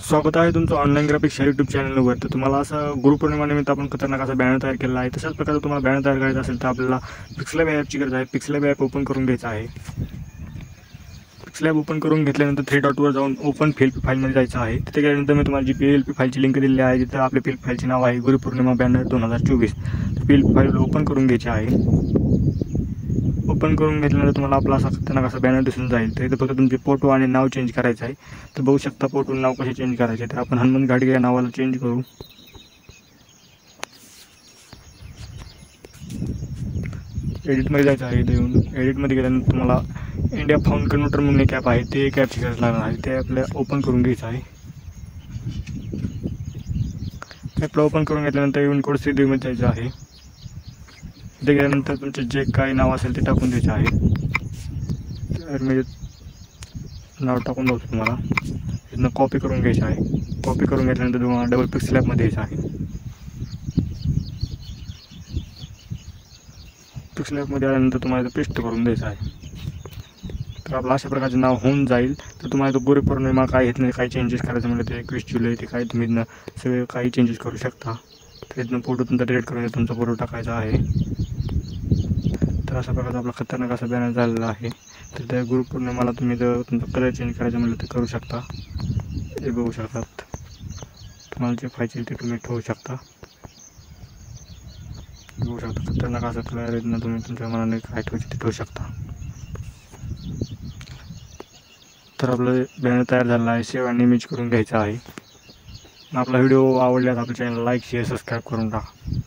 स्वागत आहे तुमचं ऑनलाईन ग्राफिक्स या यूट्यूब चॅनलवर। तर तुम्हाला असा गुरुपौर्णिमेनिमित्त आपण खतरनाक असा बॅनर तयार केला आहे। तशाच प्रकारे तुम्हाला बॅनर तयार करायचा असेल तर आपल्याला पिक्सलॅब ॲपची गरज आहे। पिक्सलॅब ॲप ओपन करून घ्यायचं आहे। पिक्सलॅब ओपन करून घेतल्यानंतर थ्री डॉटवर जाऊन ओपन पीएलपी फाईलमध्ये जायचं आहे। तिथे गेल्यानंतर मी तुम्हाला जी पीएलपी फाईलची लिंक दिलेली आहे, तिथे आपल्या पीएलपी फाईलचे नाव आहे Gurupournima banner 2024। PLP file open करून घ्यायची आहे। ओपन करून घेतल्यानंतर तुम्हाला आपला असा खतरनाक असा बॅनर दिसून जाईल। तर इथे फक्त तुमचे फोटो आणि नाव चेंज करायचं आहे। तर बघू शकता फोटो नाव कसे चेंज करायचे। तर आपण हनुमंत गाडगे या नावाला चेंज करू। एडिटमध्ये जायचं आहे। इथे येऊन एडिटमध्ये गेल्यानंतर तुम्हाला इंडिया फाउंड कन्व्हर्टर म्हणून एक ॲप आहे, ते एक ॲपची गरज लागणार आहे। ते आपल्याला ओपन करून घ्यायचं आहे। ॲपला ओपन करून घेतल्यानंतर युनिकोड C3मध्ये जायचं आहे। इथे गेल्यानंतर तुमचे जे काही नाव असेल ते टाकून द्यायचे आहे। तर मी नाव टाकून जाऊ तुम्हाला इथनं कॉपी करून घ्यायचं आहे। कॉपी करून घेतल्यानंतर तुम्हाला डबल पिक्सलॅबमध्ये यायचं आहे। पिक्सलॅबमध्ये आल्यानंतर तुम्हाला पेस्ट करून द्यायचं आहे। तर आपलं अशा प्रकारचे नाव होऊन जाईल। तर तुम्हाला तो गुरुपौर्णिमा काय इथनं काही चेंजेस करायचं म्हणजे ते 21 जुलै ते काही तुम्ही इथनं सगळे काही चेंजेस करू शकता। तर इथनं फोटो तुमचा डिलीट करून तुमचा फोटो टाकायचा आहे। तर अशा प्रकारचा आपला खतरनाक असा बॅनर झालेला आहे। तर त्या गुरुपौर्णिमेला तुम्ही जर तुमचा कलर चेंज करायचं म्हटलं तर करू शकता। हे बघू शकतात, तुम्हाला जे पाहिजे ते तुम्ही ठेवू शकता। बघू शकता खतरनाक असा कलर इथनं तुम्ही तुमच्या मनाने काय ठेवायचे ते ठेवू शकता। तर आपलं बॅनर तयार झालेला आहे। सेव्ह आणि इमेज करून घ्यायचा आहे। आपला व्हिडिओ आवडल्यास आपल्या चॅनलला लाईक शेअर सबस्क्राईब करून टाका।